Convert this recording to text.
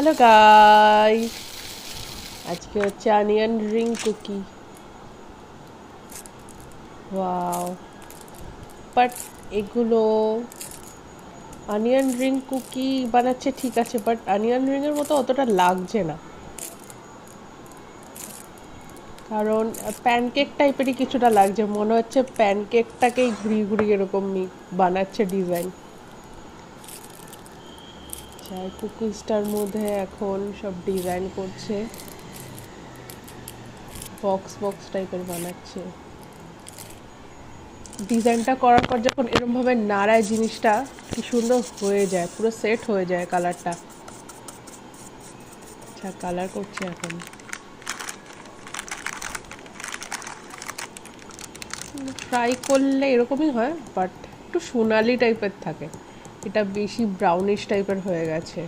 Hello guys, আজকে হচ্ছে onion ring cookie. Wow, but এগুলো অনিয়ন রিং কুকি বানাচ্ছে ঠিক আছে, বাট অনিয়ন রিং এর মতো অতটা লাগছে না, কারণ প্যানকেক টাইপেরই কিছুটা লাগছে। মনে হচ্ছে প্যানকেকটাকেই ঘুরিয়ে ঘুরিয়ে এরকম বানাচ্ছে ডিজাইন। আচ্ছা, কুকিজটার মধ্যে এখন সব ডিজাইন করছে, বক্স বক্স টাইপের বানাচ্ছে। ডিজাইনটা করার পর যখন এরকম ভাবে নাড়ায় জিনিসটা কি সুন্দর হয়ে যায়, পুরো সেট হয়ে যায় কালারটা। আচ্ছা, কালার করছে এখন। ফ্রাই করলে এরকমই হয়, বাট একটু সোনালি টাইপের থাকে, এটা বেশি ব্রাউনিশ টাইপের হয়ে গেছে।